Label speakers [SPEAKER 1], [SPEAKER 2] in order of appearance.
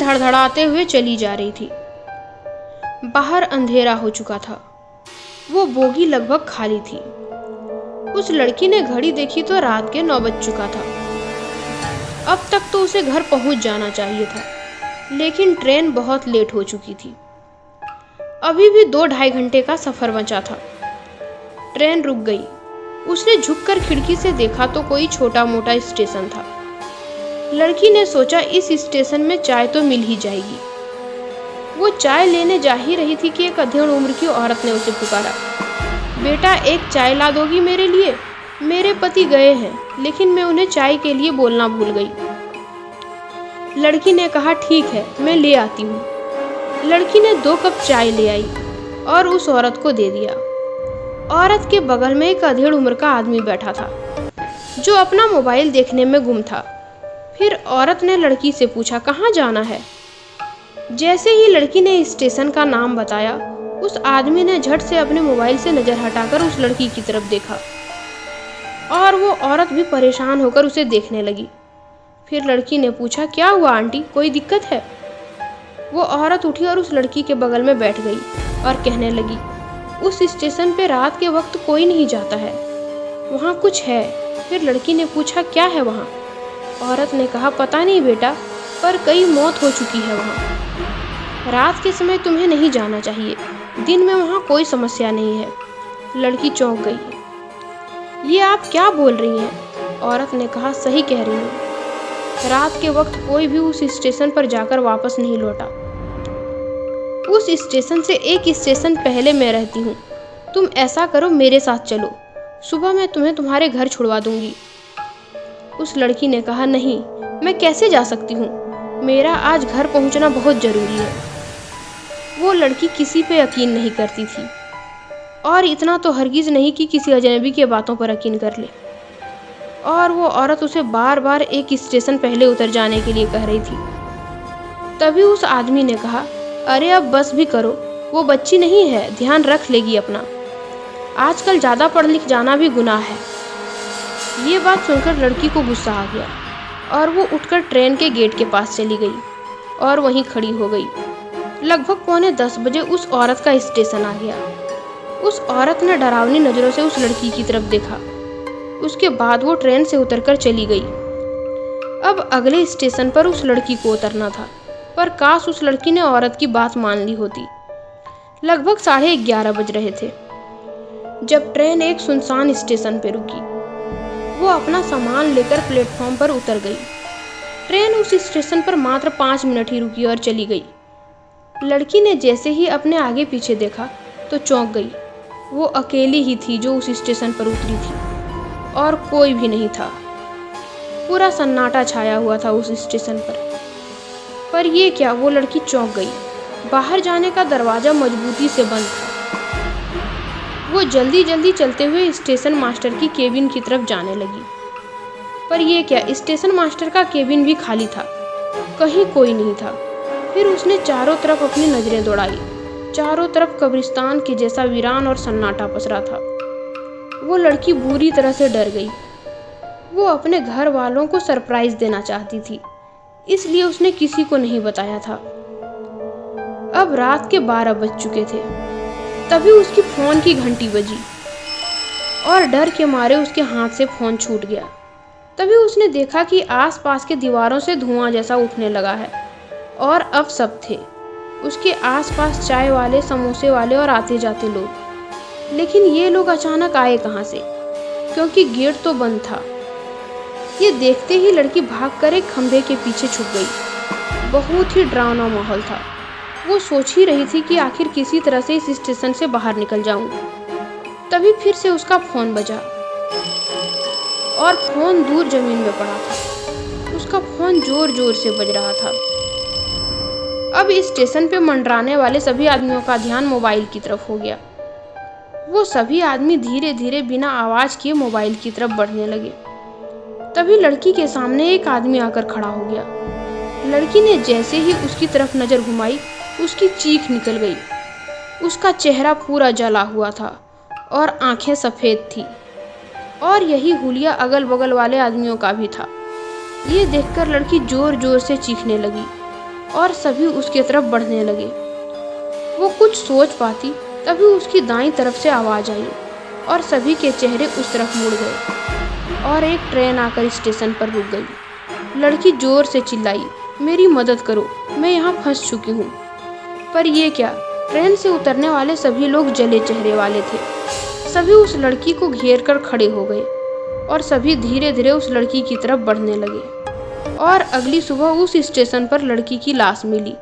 [SPEAKER 1] धड़धड़ाते हुए चली जा रही थी। बाहर अंधेरा हो चुका था। वो बोगी लगभग खाली थी। उस लड़की ने घड़ी देखी तो रात के 9 बज चुका था। अब तक तो उसे घर पहुंच जाना चाहिए था, लेकिन ट्रेन बहुत लेट हो चुकी थी। अभी भी 2-2.5 घंटे का सफर बचा था। ट्रेन रुक गई। उसने झुककर खिड़की से देखा तो कोई छोटा मोटा स्टेशन था। लड़की ने सोचा इस स्टेशन में चाय तो मिल ही जाएगी। वो चाय लेने जा ही रही थी कि एक अधेड़ उम्र की औरत ने उसे पुकारा, बेटा एक चाय ला दोगी मेरे लिए? मेरे पति गए हैं, लेकिन मैं उन्हें चाय के लिए बोलना भूल गई। लड़की ने कहा ठीक है, मैं ले आती हूँ। लड़की ने 2 कप चाय ले आई और उस औरत को दे दिया। औरत के बगल में एक अधेड़ उम्र का आदमी बैठा था, जो अपना मोबाइल देखने में गुम था। फिर औरत ने लड़की से पूछा, कहाँ जाना है? जैसे ही लड़की ने स्टेशन का नाम बताया, उस आदमी ने झट से अपने मोबाइल से नजर हटाकर उस लड़की की तरफ देखा और वो औरत भी परेशान होकर उसे देखने लगी। फिर लड़की ने पूछा, क्या हुआ आंटी, कोई दिक्कत है? वो औरत उठी और उस लड़की के बगल में बैठ गई और कहने लगी, उस स्टेशन पे रात के वक्त कोई नहीं जाता है, वहाँ कुछ है। फिर लड़की ने पूछा, क्या है वहाँ? औरत ने कहा, पता नहीं बेटा, पर कई मौत हो चुकी है वहाँ। रात के समय तुम्हें नहीं जाना चाहिए, दिन में वहाँ कोई समस्या नहीं है। लड़की चौंक गई। ये आप क्या बोल रही हैं? औरत ने कहा, सही कह रही हूँ, रात के वक्त कोई भी उस स्टेशन पर जाकर वापस नहीं लौटा। उस स्टेशन से एक स्टेशन पहले मैं रहती हूँ। तुम ऐसा करो, मेरे साथ चलो, सुबह मैं तुम्हें तुम्हारे घर छुड़वा दूंगी। उस लड़की ने कहा, नहीं, मैं कैसे जा सकती हूँ, मेरा आज घर पहुँचना बहुत ज़रूरी है। वो लड़की किसी पे यकीन नहीं करती थी, और इतना तो हरगिज़ नहीं कि किसी अजनबी के बातों पर यकीन कर ले। और वो औरत उसे बार बार एक स्टेशन पहले उतर जाने के लिए कह रही थी। तभी उस आदमी ने कहा, अरे अब बस भी करो, वो बच्ची नहीं है, ध्यान रख लेगी अपना। आजकल ज़्यादा पढ़ लिख जाना भी गुनाह है। ये बात सुनकर लड़की को गुस्सा आ गया और वो उठकर ट्रेन के गेट के पास चली गई और वहीं खड़ी हो गई। लगभग 9:45 बजे उस औरत का स्टेशन आ गया। उस औरत ने डरावनी नज़रों से उस लड़की की तरफ देखा। उसके बाद वो ट्रेन से उतरकर चली गई। अब अगले स्टेशन पर उस लड़की को उतरना था, पर काश उस लड़की ने औरत की बात मान ली होती। लगभग 11:30 बज रहे थे जब ट्रेन एक सुनसान स्टेशन पर रुकी। वो अपना सामान लेकर प्लेटफॉर्म पर उतर गई। ट्रेन उस स्टेशन पर मात्र 5 मिनट ही रुकी और चली गई। लड़की ने जैसे ही अपने आगे पीछे देखा तो चौंक गई। वो अकेली ही थी जो उस स्टेशन पर उतरी थी और कोई भी नहीं था। पूरा सन्नाटा छाया हुआ था उस स्टेशन पर ये क्या, वो लड़की चौंक गई। बाहर जाने का दरवाज़ा मजबूती से बंद था। वो जल्दी जल्दी चलते हुए स्टेशन मास्टर की केबिन की तरफ जाने लगी। पर ये क्या, स्टेशन मास्टर का केबिन भी खाली था, कहीं कोई नहीं था। फिर उसने चारों तरफ अपनी नज़रें दौड़ाई। चारों तरफ कब्रिस्तान के जैसा वीरान और सन्नाटा पसरा था। वो लड़की बुरी तरह से डर गई। वो अपने घर वालों को सरप्राइज देना चाहती थी, इसलिए उसने किसी को नहीं बताया था। अब रात के 12 बज चुके थे। तभी उसकी फ़ोन की घंटी बजी और डर के मारे उसके हाथ से फ़ोन छूट गया। तभी उसने देखा कि आसपास के दीवारों से धुआं जैसा उठने लगा है और अब सब थे उसके आसपास, चाय वाले, समोसे वाले और आते जाते लोग। लेकिन ये लोग अचानक आए कहाँ से, क्योंकि गेट तो बंद था। ये देखते ही लड़की भागकर एक खंभे के पीछे छुप गई। बहुत ही डरावना माहौल था। वो सोच ही रही थी कि आखिर किसी तरह से इस स्टेशन से बाहर निकल जाऊं। तभी फिर से उसका फ़ोन बजा और फ़ोन दूर ज़मीन में पड़ा था। उसका फ़ोन ज़ोर ज़ोर से बज रहा था। अब इस स्टेशन पे मंडराने वाले सभी आदमियों का ध्यान मोबाइल की तरफ हो गया। वो सभी आदमी धीरे धीरे बिना आवाज़ किए मोबाइल की तरफ बढ़ने लगे। तभी लड़की के सामने एक आदमी आकर खड़ा हो गया। लड़की ने जैसे ही उसकी तरफ नज़र घुमाई, उसकी चीख निकल गई। उसका चेहरा पूरा जला हुआ था और आंखें सफ़ेद थी, और यही हुलिया अगल बगल वाले आदमियों का भी था। ये देखकर लड़की ज़ोर ज़ोर से चीखने लगी। और सभी उसकी तरफ बढ़ने लगे। वो कुछ सोच पाती तभी उसकी दाईं तरफ से आवाज़ आई और सभी के चेहरे उस तरफ मुड़ गए और एक ट्रेन आकर स्टेशन पर रुक गई। लड़की जोर से चिल्लाई, मेरी मदद करो, मैं यहाँ फंस चुकी हूँ। पर ये क्या, ट्रेन से उतरने वाले सभी लोग जले चेहरे वाले थे। सभी उस लड़की को घेर कर खड़े हो गए और सभी धीरे धीरे उस लड़की की तरफ बढ़ने लगे और अगली सुबह उस स्टेशन पर लड़की की लाश मिली।